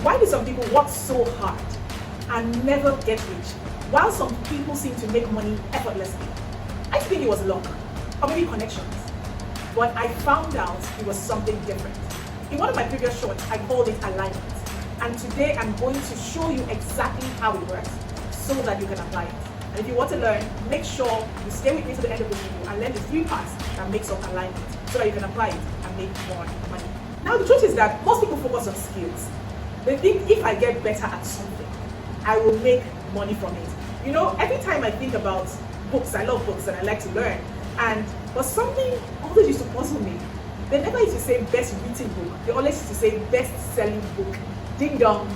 Why do some people work so hard and never get rich, while some people seem to make money effortlessly? I think it was luck, or maybe connections. But I found out it was something different. In one of my previous shorts, I called it alignment. And today I'm going to show you exactly how it works so that you can apply it. And if you want to learn, make sure you stay with me to the end of the video and learn the 3 parts that makes up alignment so that you can apply it and make more money. Now the truth is that most people focus on skills. They think if I get better at something, I will make money from it. You know, every time I think about books, I love books and I like to learn. But something always used to puzzle me. They never used to say best written book. They always used to say best selling book. Ding dong.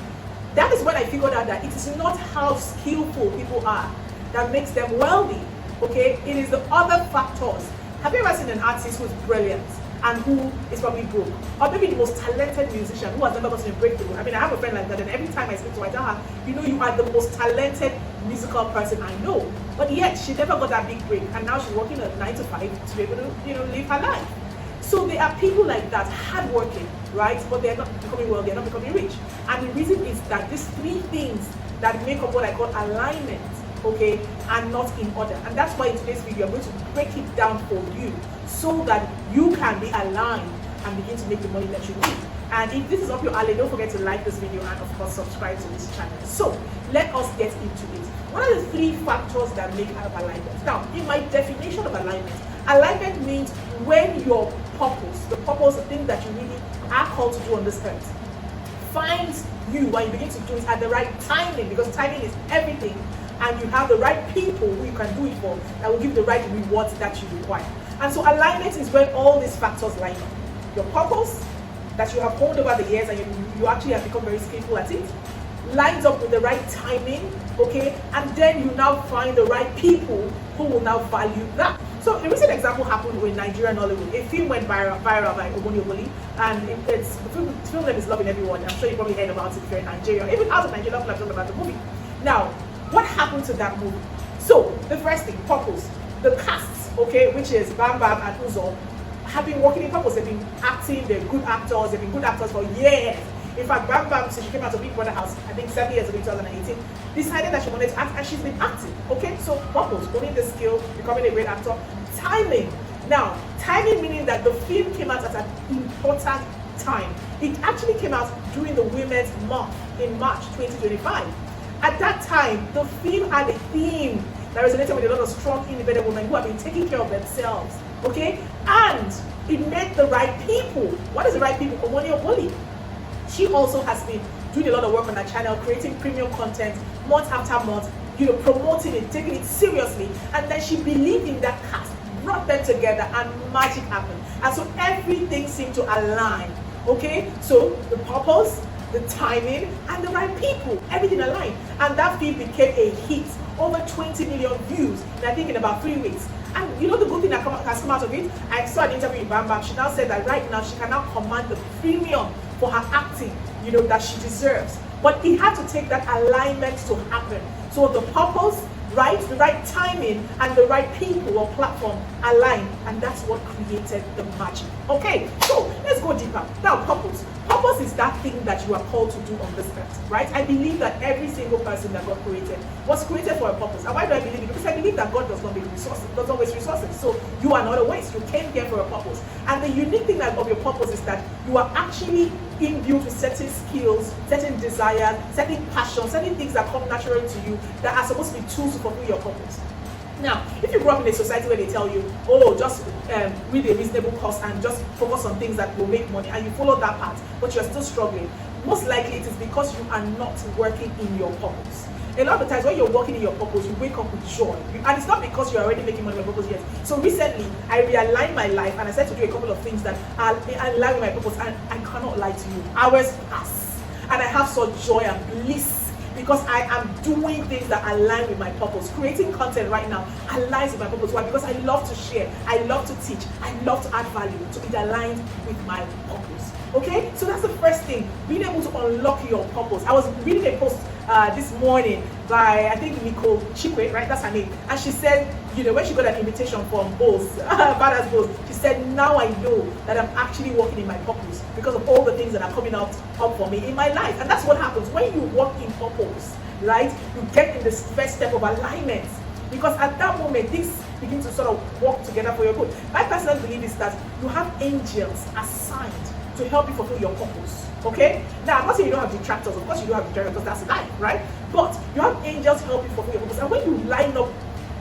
That is when I figured out that it is not how skillful people are that makes them wealthy. Okay? It is the other factors. Have you ever seen an artist who is brilliant and who is probably broke? Or maybe the most talented musician who has never gotten a breakthrough. I mean, I have a friend like that, and every time I speak to her, I tell her, you know, you are the most talented musical person I know. But yet, she never got that big break, and now she's working a 9 to 5 to be able to, you know, live her life. So there are people like that, hardworking, right? But they're not becoming wealthy, they're not becoming rich. And the reason is that these 3 things that make up what I call alignment, okay, are not in order. And that's why in today's video, I'm going to break it down for you so that you can be aligned and begin to make the money that you need. And if this is up your alley, don't forget to like this video and of course subscribe to this channel. So let us get into it. What are the 3 factors that make up alignment? Now, in my definition of alignment means when your purpose, the thing that you really are called to do on this earth, finds you when you begin to do it at the right timing, because timing is everything, and you have the right people who you can do it for that will give the right rewards that you require. And so alignment is when all these factors line up. Your purpose that you have honed over the years and you actually have become very skillful at it, lines up with the right timing, okay? And then you now find the right people who will now value that. So a recent example happened with Nigerian Hollywood. A film went viral by Oboli, and the film name is Loving Everyone. I'm sure you probably heard about it if you're in Nigeria. Even out of Nigeria, people have talked about the movie. Now, what happened to that movie? So the first thing, purpose. The casts, okay, which is Bam Bam and Uzo, have been working in purpose. They've been acting, they're good actors, they've been good actors for years. In fact, Bam Bam, since she came out of Big Brother House, I think 7 years ago in 2018, decided that she wanted to act, and she's been acting. Okay, so purpose, owning the skill, becoming a great actor. Timing. Now, timing meaning that the film came out at an important time. It actually came out during the Women's Month in March 2025. At that time, the film had a theme that resonated with a lot of strong, independent women who have been taking care of themselves. Okay, and it met the right people. What is the right people? Omoni Oboli. She also has been doing a lot of work on her channel, creating premium content month after month, you know, promoting it, taking it seriously. And then she believed in that cast, brought them together, and magic happened. And so everything seemed to align. Okay, so the purpose, the timing, and the right people, everything aligned. And that film became a hit. Over 20 million views, and I think in about 3 weeks. And you know the good thing that has come out of it? I saw an interview with Bam Bam. She now said that right now she can now command the premium for her acting, you know, that she deserves. But it had to take that alignment to happen. So the purpose, right, the right timing, and the right people or platform align, and that's what created the magic. Okay, so let's go deeper. Now, purpose. Purpose is that thing that you are called to do on this earth, right? I believe that every single person that God created was created for a purpose. And why do I believe it? Because I believe that God does not make resources, does not waste resources. So you are not a waste. You came here for a purpose. And the unique thing of your purpose is that you are actually imbued with certain skills, certain desires, certain passions, certain things that come naturally to you that are supposed to be tools to fulfill your purpose. Now, if you grew up in a society where they tell you, oh, just read a reasonable course and just focus on things that will make money, and you follow that path, but you're still struggling, most likely it is because you are not working in your purpose. A lot of the times when you're working in your purpose, you wake up with joy. And it's not because you're already making money in your purpose yet. So recently, I realigned my life and I started to do a couple of things that are in line with my purpose. And I cannot lie to you. Hours pass. And I have such joy and bliss because I am doing things that align with my purpose. Creating content right now aligns with my purpose. Why? Because I love to share. I love to teach. I love to add value. So it aligns with my purpose. Okay? So that's the first thing. Being able to unlock your purpose. I was reading a post this morning by, I think, Nicole Chikwe, right? That's her name. And she said, you know, when she got an invitation from Bose, Badass Bose, she said, now I know that I'm actually walking in my purpose because of all the things that are coming up for me in my life. And that's what happens when you walk in purpose, right? You get in this first step of alignment, because at that moment, things begin to sort of work together for your good. My personal belief is that you have angels assigned to help you fulfill your purpose. Okay? Now, I'm not saying you don't have detractors. Of course, you don't have detractors because that's life, right? But you have angels help you fulfill your purpose. And when you line up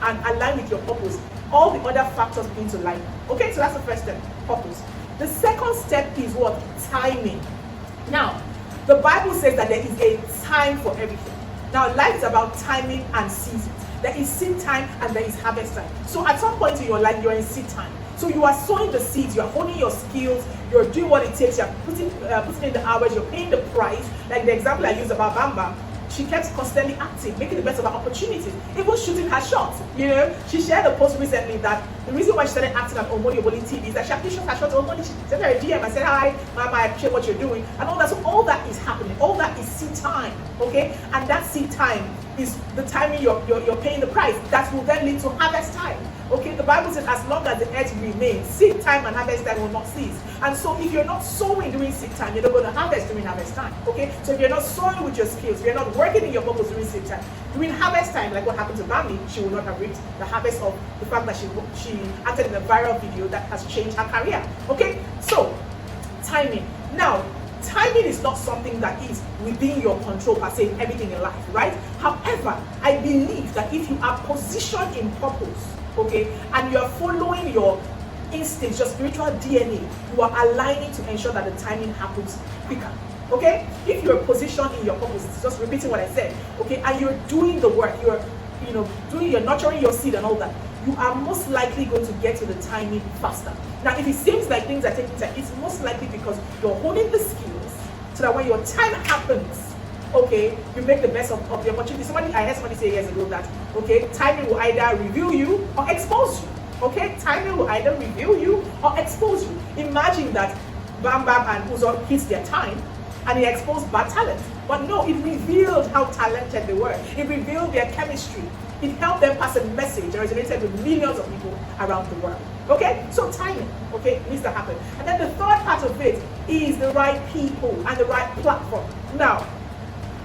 and align with your purpose, all the other factors begin to line up. Okay? So that's the first step, purpose. The second step is what? Timing. Now, the Bible says that there is a time for everything. Now, life is about timing and seasons. There is seed time and there is harvest time. So at some point in your life, you're in seed time. So you are sowing the seeds, you're honing your skills, you're doing what it takes, you're putting in the hours, you're paying the price. Like the example I used about Bam Bam, she kept constantly active, making the best of her opportunities, even shooting her shots. You know, she shared a post recently that the reason why she started acting on Omoni TV is that she actually shot her shots. Omoni, she sent her a DM and said, hi, Mama, I appreciate what you're doing, and all that. So all that is happening. All that is seed time, okay? And that seed time is the timing you're paying the price. That will then lead to harvest time. Okay, the Bible says as long as the earth remains, seed time and harvest time will not cease. And so if you're not sowing during seed time, you're not going to harvest during harvest time. Okay, so if you're not sowing with your skills, if you're not working in your purpose during seed time, during harvest time, like what happened to Bambi, she will not have reaped the harvest of the fact that she acted in a viral video that has changed her career. Okay, so timing. Now, timing is not something that is within your control per se in everything in life, right? However, I believe that if you are positioned in purpose, okay, and you are following your instincts, your spiritual DNA, you are aligning to ensure that the timing happens quicker. Okay, if you're positioned in your purpose, it's just repeating what I said, okay, and you're doing the work, you're nurturing your seed and all that, you are most likely going to get to the timing faster. Now, if it seems like things are taking time, it's most likely because you're holding the skills so that when your time happens, okay, you make the best of the opportunity. I heard somebody say years ago that, okay, timing will either reveal you or expose you. Okay, timing will either reveal you or expose you. Imagine that Bam Bam and Uzo hit their time and it exposed bad talent. But no, it revealed how talented they were. It revealed their chemistry. It helped them pass a message that resonated with millions of people around the world. Okay, so timing, okay, needs to happen. And then the third part of it is the right people and the right platform. Now,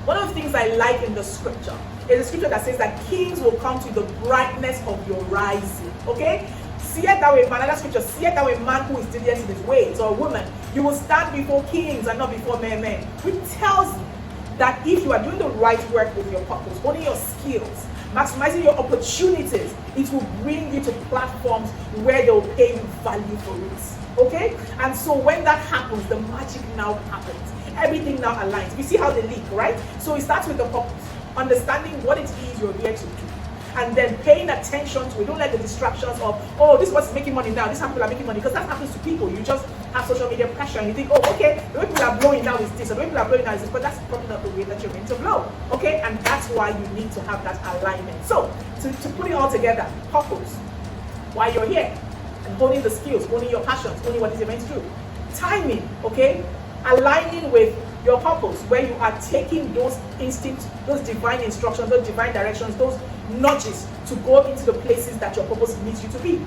one of the things I like in the scripture is a scripture that says that kings will come to the brightness of your rising. Okay? See it that way, man. Another scripture, see it that way, man who is diligent in his ways, or a woman, you will stand before kings and not before men. Which tells you that if you are doing the right work with your purpose, holding your skills, maximizing your opportunities, it will bring you to platforms where they will pay you value for it. Okay? And so when that happens, the magic now happens. Everything now aligns. We see how they link, right? So it starts with the purpose, understanding what it is you're here to do, and then paying attention to it. Don't let the distractions of, oh, this is what's making money now, this people are making money, because that happens to people. You just have social media pressure and you think, oh, okay, the way people are blowing now is this, or the way people are blowing now is this, but that's probably not the way that you're meant to blow. Okay, and that's why you need to have that alignment. So to put it all together, purpose, why you're here, and holding the skills, holding your passions, holding what is you're meant to do. Timing, okay, aligning with your purpose, where you are taking those instincts, those divine instructions, those divine directions, those nudges to go into the places that your purpose needs you to be.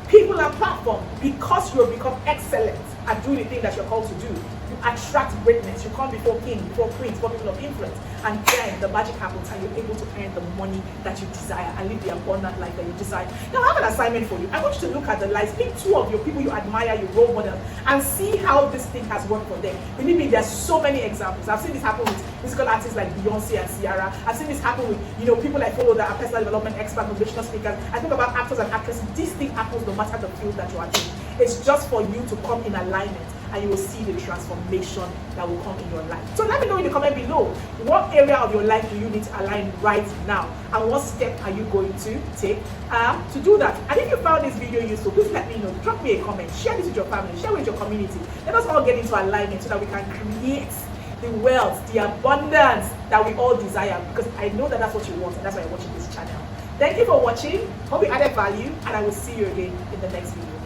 People and platform, because you have become excellent at doing the thing that you're called to do, you attract greatness. You come before kings, before queens, before people of influence, and then the magic happens and you're able to earn the money that you desire and live the abundant life that you desire. Now I have an assignment for you. I want you to look at the lives, pick two of your people you admire, your role model, and see how this thing has worked for them. Believe me, there's so many examples. I've seen this happen with musical artists like Beyonce and Ciara. I've seen this happen with, people I follow that are personal development experts, motivational speakers. I think about actors and actresses. This thing happens no matter the field that you are in. It's just for you to come in alignment, and you will see the transformation that will come in your life. So let me know in the comment below, what area of your life do you need to align right now, and what step are you going to take to do that? And if you found this video useful, please let me know. Drop me a comment, share this with your family, share with your community. Let us all get into alignment so that we can create the wealth, the abundance that we all desire, because I know that that's what you want, and that's why you're watching this channel. Thank you for watching. Hope you added value, and I will see you again in the next video.